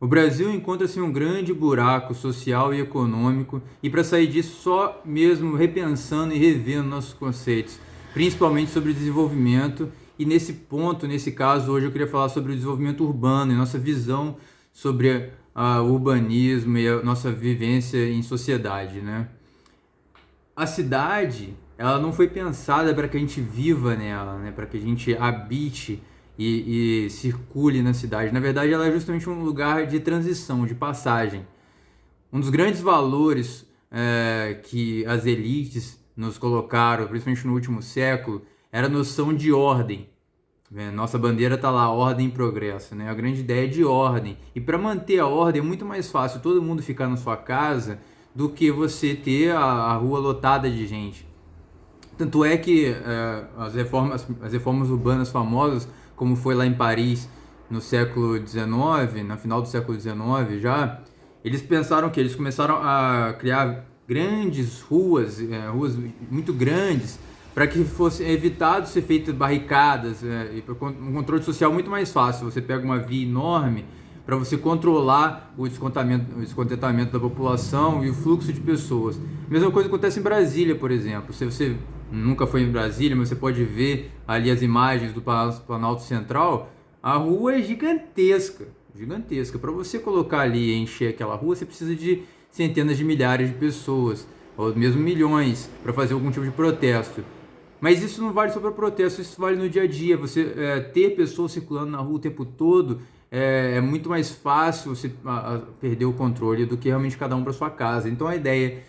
O Brasil encontra-se em um grande buraco social e econômico, e para sair disso só mesmo repensando e revendo nossos conceitos, principalmente sobre desenvolvimento. E nesse ponto, nesse caso, hoje eu queria falar sobre o desenvolvimento urbano e nossa visão sobre o urbanismo e a nossa vivência em sociedade, né? A cidade, ela não foi pensada para que a gente viva nela, né? Para que a gente habite e circule na cidade. Na verdade, ela é justamente um lugar de transição, de passagem. Um dos grandes valores que as elites nos colocaram, principalmente no último século, era a noção de ordem. Nossa bandeira está lá, ordem e progresso, né? A grande ideia é de ordem. E para manter a ordem é muito mais fácil todo mundo ficar na sua casa do que você ter a rua lotada de gente. Tanto é que as reformas urbanas famosas, como foi lá em Paris no século XIX, no final do século XIX já, eles pensaram que eles começaram a criar grandes ruas, ruas muito grandes, para que fosse evitado ser feito barricadas, e um controle social muito mais fácil. Você pega uma via enorme para você controlar o descontentamento da população e o fluxo de pessoas. A mesma coisa acontece em Brasília, por exemplo. Se você nunca foi em Brasília, mas você pode ver ali as imagens do Planalto Central, a rua é gigantesca, gigantesca. Para você colocar ali e encher aquela rua, você precisa de centenas de milhares de pessoas, ou mesmo milhões, para fazer algum tipo de protesto. Mas isso não vale só para protesto, isso vale no dia a dia. Você ter pessoas circulando na rua o tempo todo é muito mais fácil você perder o controle do que realmente cada um para sua casa. Então a ideia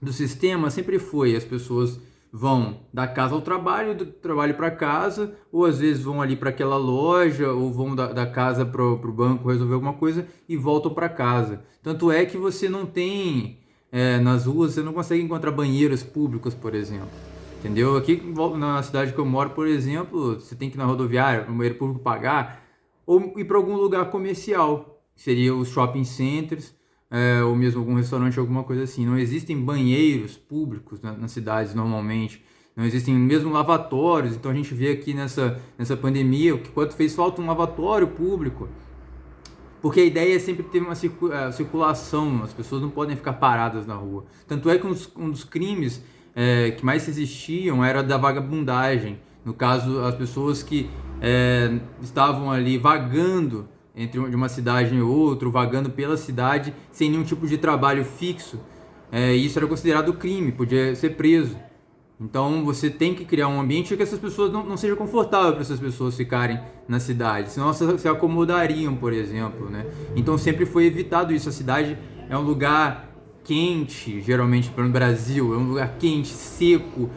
do sistema sempre foi: as pessoas vão da casa ao trabalho, do trabalho para casa, ou às vezes vão ali para aquela loja, ou vão da casa para o banco resolver alguma coisa e voltam para casa. Tanto é que você não tem, nas ruas, você não consegue encontrar banheiros públicos, por exemplo. Entendeu? Aqui na cidade que eu moro, por exemplo, você tem que ir na rodoviária, no banheiro público pagar, ou ir para algum lugar comercial, que seria os shopping centers, ou mesmo algum restaurante, alguma coisa assim. Não existem banheiros públicos nas cidades normalmente, não existem mesmo lavatórios. Então a gente vê aqui nessa pandemia que quanto fez falta um lavatório público, porque a ideia é sempre ter uma circulação, as pessoas não podem ficar paradas na rua. Tanto é que um dos crimes que mais existiam era da vagabundagem. No caso, as pessoas que estavam ali vagando de uma cidade em outra, vagando pela cidade sem nenhum tipo de trabalho fixo. Isso era considerado crime, podia ser preso. Então você tem que criar um ambiente que essas pessoas não seja confortável para essas pessoas ficarem na cidade, senão elas se acomodariam, por exemplo, né? Então sempre foi evitado isso. A cidade é um lugar quente, geralmente para o Brasil, é um lugar quente, seco,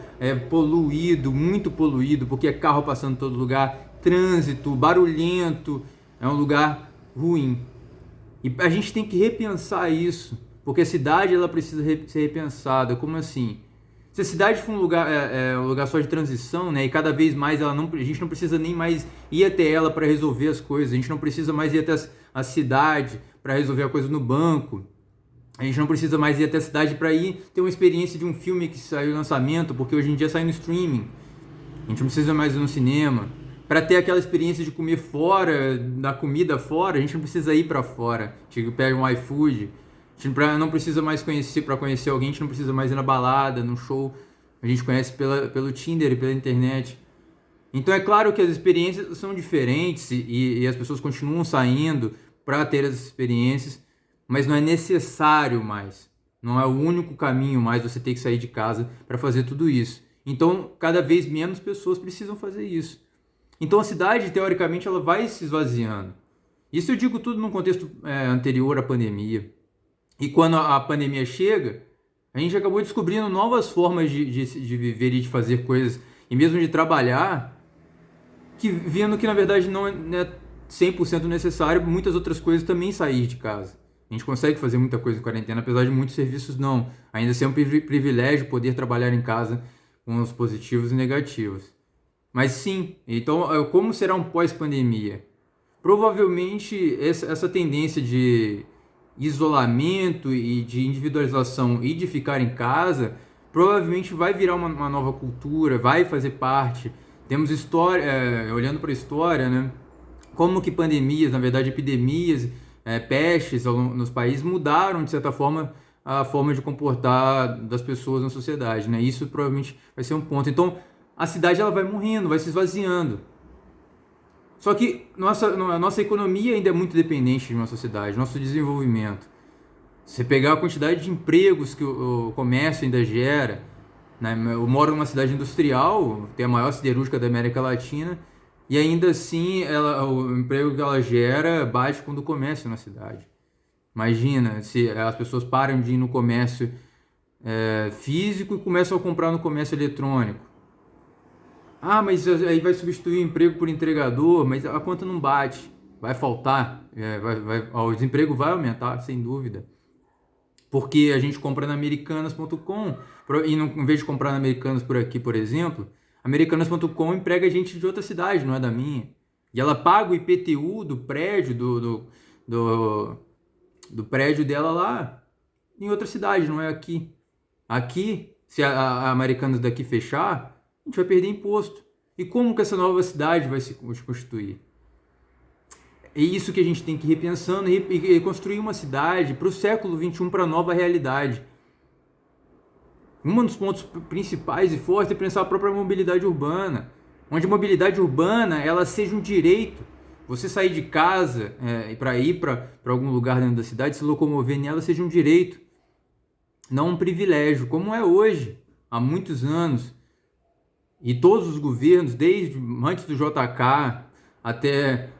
poluído, muito poluído, porque é carro passando em todo lugar, trânsito, barulhento, é um lugar ruim. E a gente tem que repensar isso, porque a cidade ela precisa ser repensada. Como assim? Se a cidade for um lugar só de transição, né, e cada vez mais a gente não precisa nem mais ir até ela para resolver as coisas, a gente não precisa mais ir até a cidade para resolver a coisa no banco, a gente não precisa mais ir até a cidade para ir ter uma experiência de um filme que saiu no lançamento, porque hoje em dia sai no streaming. A gente não precisa mais ir no cinema. Para ter aquela experiência de comer fora, da comida fora, a gente não precisa ir para fora. A gente pega um iFood. A gente não precisa mais para conhecer alguém, a gente não precisa mais ir na balada, no show. A gente conhece pelo Tinder e pela internet. Então é claro que as experiências são diferentes e as pessoas continuam saindo para ter as experiências, mas não é necessário mais. Não é o único caminho mais você ter que sair de casa para fazer tudo isso. Então, cada vez menos pessoas precisam fazer isso. Então, a cidade, teoricamente, ela vai se esvaziando. Isso eu digo tudo num contexto anterior à pandemia. E quando a pandemia chega, a gente acabou descobrindo novas formas de viver e de fazer coisas, e mesmo de trabalhar, que vendo que, na verdade, não é 100% necessário muitas outras coisas também sair de casa. A gente consegue fazer muita coisa em quarentena, apesar de muitos serviços não. Ainda assim é um privilégio poder trabalhar em casa com os positivos e negativos. Mas sim, então como será um pós-pandemia? Provavelmente essa tendência de isolamento e de individualização e de ficar em casa provavelmente vai virar uma nova cultura, vai fazer parte. Temos história, olhando para a história, né? Como que pandemias, na verdade epidemias, pestes nos países mudaram, de certa forma, a forma de comportar das pessoas na sociedade, né? Isso provavelmente vai ser um ponto. Então, a cidade ela vai morrendo, vai se esvaziando. Só que a nossa economia ainda é muito dependente de uma sociedade, nosso desenvolvimento. Se você pegar a quantidade de empregos que o comércio ainda gera, né? Eu moro numa cidade industrial, tem a maior siderúrgica da América Latina, e ainda assim o emprego que ela gera bate com o do comércio na cidade. Imagina se as pessoas param de ir no comércio físico e começam a comprar no comércio eletrônico. Ah, mas aí vai substituir o emprego por entregador, mas a conta não bate, vai faltar, o desemprego vai aumentar, sem dúvida. Porque a gente compra na Americanas.com, e em vez de comprar na Americanas por aqui, por exemplo, Americanas.com emprega gente de outra cidade, não é da minha. E ela paga o IPTU do prédio, do prédio dela lá, em outra cidade, não é aqui. Aqui, se a Americanas daqui fechar, a gente vai perder imposto. E como que essa nova cidade vai se constituir? É isso que a gente tem que ir repensando e construir uma cidade para o século XXI, para a nova realidade. Um dos pontos principais e fortes é pensar a própria mobilidade urbana, onde a mobilidade urbana ela seja um direito. Você sair de casa para ir para algum lugar dentro da cidade, se locomover nela, seja um direito, não um privilégio, como é hoje, há muitos anos. E todos os governos, desde antes do JK até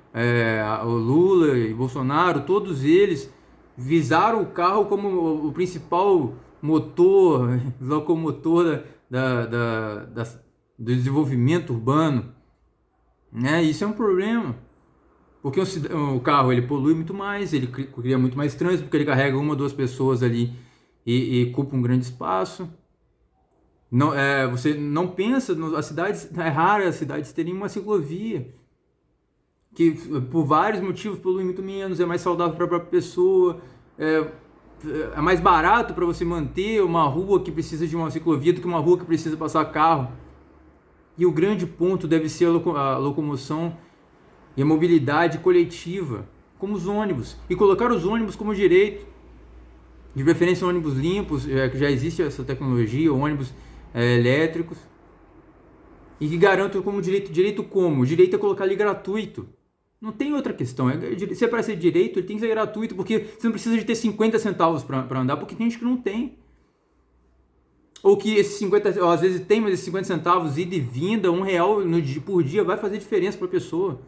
o Lula e Bolsonaro, todos eles visaram o carro como o principal motor, locomotor do desenvolvimento urbano, né? Isso é um problema, porque o carro ele polui muito mais, ele cria muito mais trânsito, porque ele carrega uma ou duas pessoas ali e ocupa um grande espaço. Não, você não pensa, as cidades, é raro as cidades terem uma ciclovia, que por vários motivos polui muito menos, é mais saudável para a própria pessoa, é mais barato para você manter uma rua que precisa de uma ciclovia do que uma rua que precisa passar carro. E o grande ponto deve ser a locomoção e a mobilidade coletiva, como os ônibus, e colocar os ônibus como direito, de preferência ônibus limpos, que já existe essa tecnologia, ônibus elétricos, e que garantam como direito. Direito como? O direito é colocar ali gratuito. Não tem outra questão. Se é para ser direito, ele tem que ser gratuito, porque você não precisa de ter 50 centavos para andar, porque tem gente que não tem. Ou que esses 50, às vezes tem, mas esses 50 centavos, ida e vinda, R$1 por dia, vai fazer diferença para a pessoa.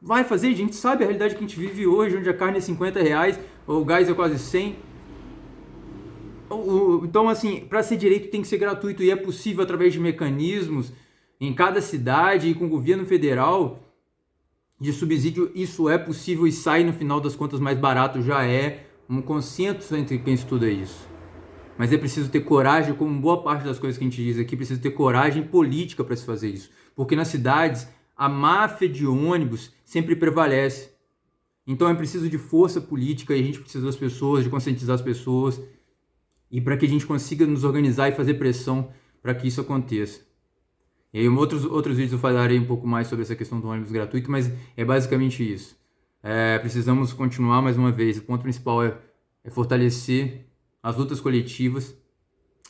Vai fazer, a gente sabe a realidade que a gente vive hoje, onde a carne é R$50, o gás é quase 100. Então, assim, para ser direito tem que ser gratuito, e é possível através de mecanismos em cada cidade e com o governo federal de subsídio. Isso é possível e sai no final das contas mais barato, já é um consenso entre quem estuda isso. Mas é preciso ter coragem, como boa parte das coisas que a gente diz aqui, precisa ter coragem política para se fazer isso. Porque nas cidades, a máfia de ônibus sempre prevalece. Então é preciso de força política, e a gente precisa das pessoas, de conscientizar as pessoas, e para que a gente consiga nos organizar e fazer pressão para que isso aconteça. E aí, em outros vídeos eu falarei um pouco mais sobre essa questão do ônibus gratuito, mas é basicamente isso. Precisamos continuar mais uma vez. O ponto principal é fortalecer as lutas coletivas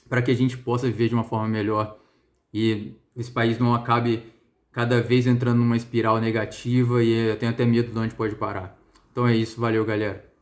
para que a gente possa viver de uma forma melhor e esse país não acabe cada vez entrando numa espiral negativa, e eu tenho até medo de onde pode parar. Então é isso, valeu galera.